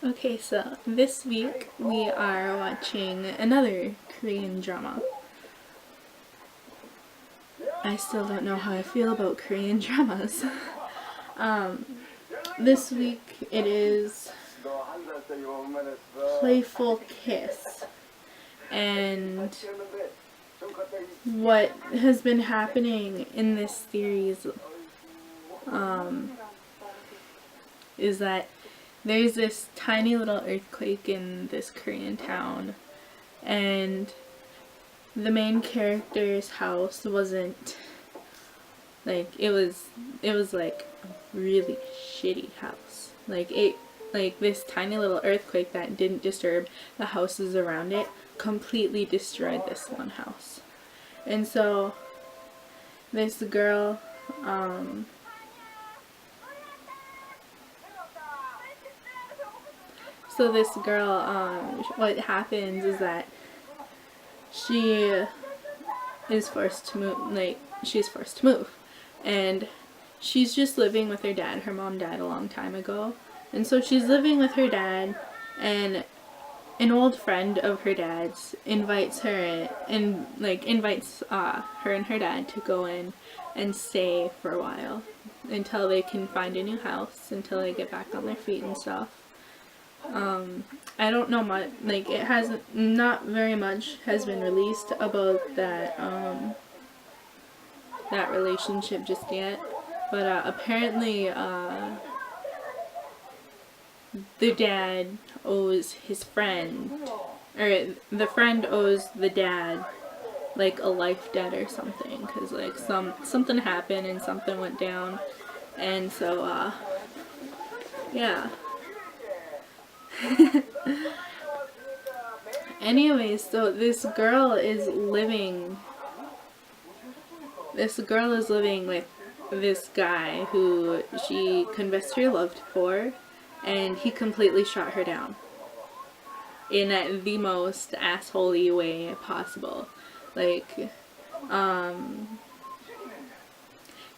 Okay, so this week we are watching another Korean drama. I still don't know how I feel about Korean dramas. This week it is Playful Kiss. And what has been happening in this series is that there's this tiny little earthquake in this Korean town, and the main character's house wasn't like it was like a really shitty house. Like this tiny little earthquake that didn't disturb the houses around it completely destroyed this one house. And so this girl what happens is that she is forced to move, she's forced to move. And she's just living with her dad. Her mom died a long time ago. And so she's living with her dad, and an old friend of her dad's invites her in, invites her and her dad to go in and stay for a while until they can find a new house, until they get back on their feet and stuff. I don't know much, it hasn't, not very much has been released about that, that relationship just yet, but apparently, the dad owes his friend, or the friend owes the dad, like, a life debt or something, because, like, something happened and something went down, and so, yeah. Anyways, so this girl is living with this guy who she confessed her love for, and he completely shot her down in the most assholey way possible.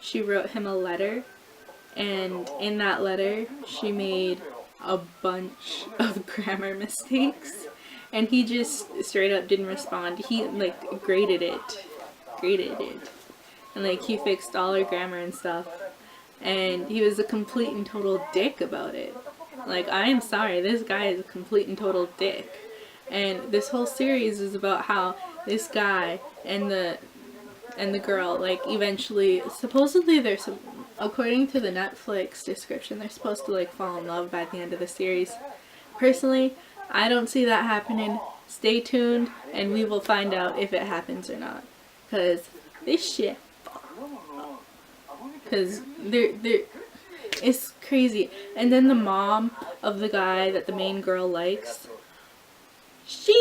She wrote him a letter, and in that letter she made a bunch of grammar mistakes, and he just straight up didn't respond. He graded it, and he fixed all her grammar and stuff, and he was a complete and total dick about it. I am sorry, this guy is a complete and total dick. And this whole series is about how this guy and the girl, eventually, supposedly according to the Netflix description, they're supposed to fall in love by the end of the series. Personally, I don't see that happening. Stay tuned and we will find out if it happens or not. Cause this shit, cause it's crazy. And then the mom of the guy that the main girl likes, she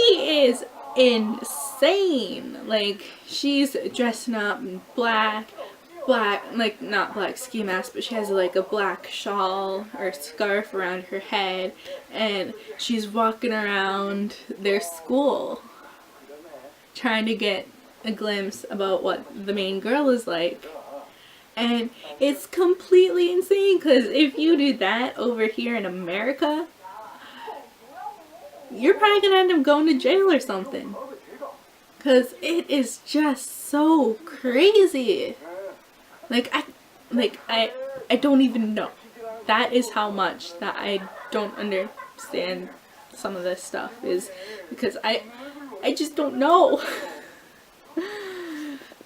is insane. She's dressing up in black, not black ski mask, but she has a black shawl or scarf around her head, and she's walking around their school trying to get a glimpse about what the main girl is like. And it's completely insane, because if you do that over here in America, you're probably gonna end up going to jail or something. Because it is just so crazy. I don't even know. That is how much that I don't understand some of this stuff, is because I just don't know.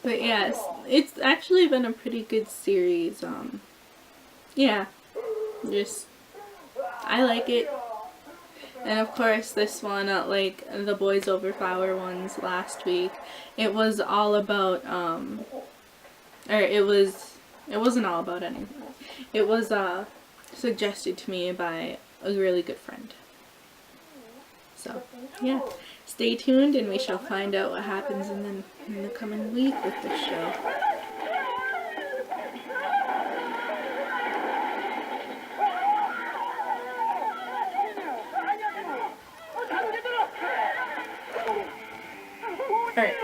But yes, it's actually been a pretty good series. Yeah, I like it. And of course this one, like the Boys Over Flower ones last week, it was all about, it wasn't all about anything. It was, suggested to me by a really good friend. So, yeah. Stay tuned and we shall find out what happens in the coming week with this show. Alright,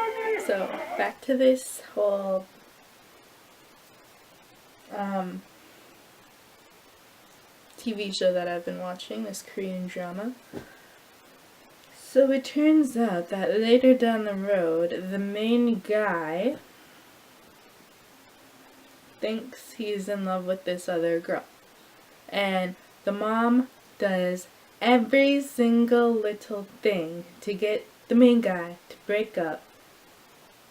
so back to this whole TV show that I've been watching, this Korean drama. So it turns out that later down the road, the main guy thinks he's in love with this other girl. And the mom does every single little thing to get the main guy to break up,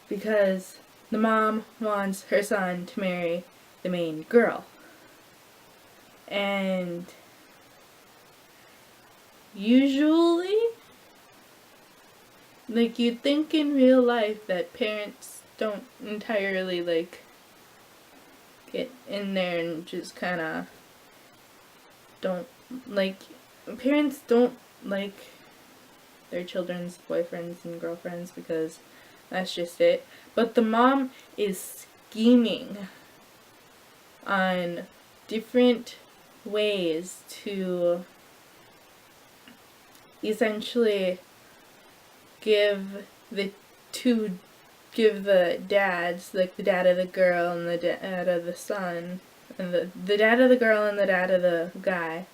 because the mom wants her son to marry the main girl. And usually, like, you'd think in real life that parents don't entirely, like, get in there and just kind of don't, like, parents don't like their children's boyfriends and girlfriends because that's just it. But the mom is scheming on different ways to essentially give the dads, like the dad of the girl and the dad of the son, and the dad of the girl and the dad of the guy,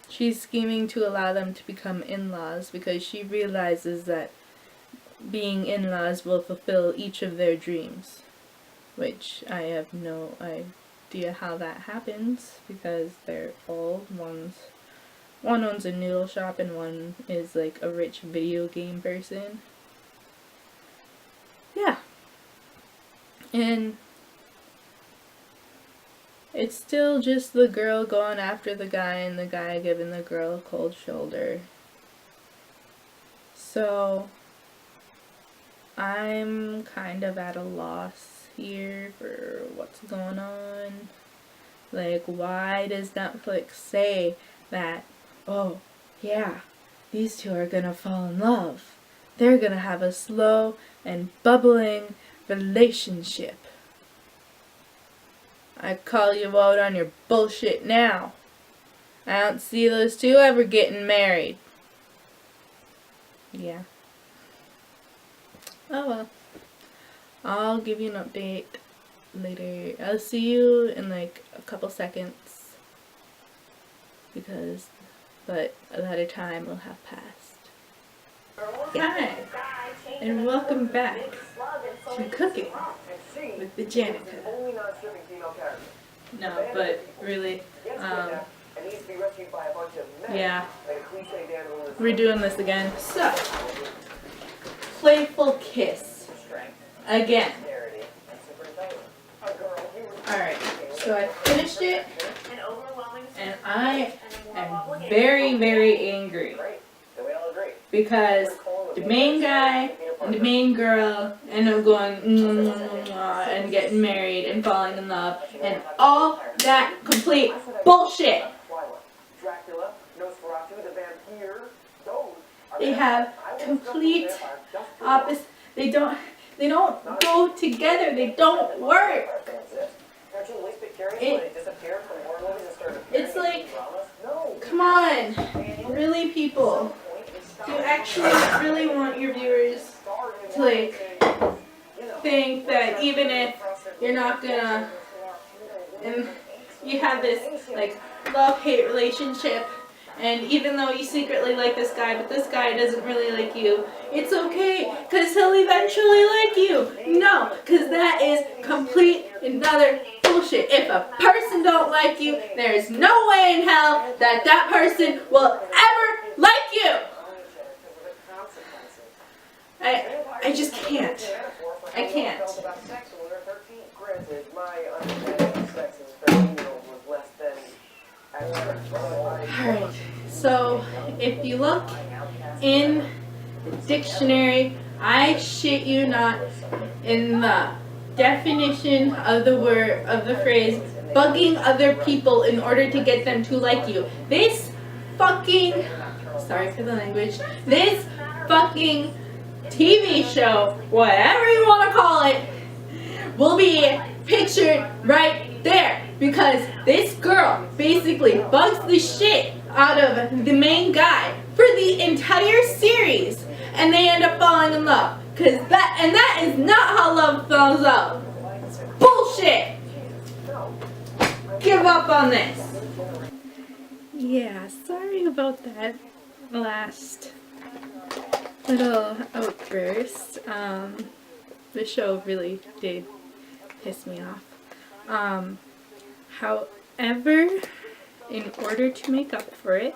she's scheming to allow them to become in-laws because she realizes that being in-laws will fulfill each of their dreams, which I have no idea how that happens because they're old. One owns a noodle shop and one is like a rich video game person. Yeah. And it's still just the girl going after the guy and the guy giving the girl a cold shoulder. So I'm kind of at a loss here for what's going on. Like, why does Netflix say that, oh, yeah, these two are gonna fall in love. They're gonna have a slow and bubbling relationship. I call you out on your bullshit now. I don't see those two ever getting married. Yeah. Oh well. I'll give you an update later. I'll see you in like a couple seconds. But a lot of time will have passed. Hi, and welcome back to Cooking with the Janitor. No, but really, yeah, we're doing this again. So, playful kiss. Again. Alright, so I finished it, and I am very, very angry. Because the main guy and the main girl end up going and getting married and falling in love and all that complete bullshit. They have complete opposite. They don't go together. They don't work. It's like, come on, really, people. Do you actually really want your viewers to like think that even if you're not gonna, and you have this like love-hate relationship, and even though you secretly like this guy, but this guy doesn't really like you, it's okay, because he'll eventually like you. No, because that is complete another bullshit. If a person don't like you, there is no way in hell that that person will ever like you. I just can't. I can't. Alright, so if you look in the dictionary, I shit you not, in the definition of the word, of the phrase, bugging other people in order to get them to like you, this fucking, sorry for the language, this fucking TV show, whatever you want to call it, will be pictured right there. Because this girl basically bugs the shit out of the main guy for the entire series, and they end up falling in love. That is not how love falls out. Bullshit. give up on this. Yeah, sorry about that last little outburst. The show really did piss me off. However, in order to make up for it,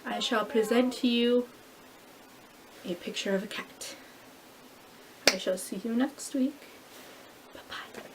I shall present to you a picture of a cat. I shall see you next week. Bye-bye.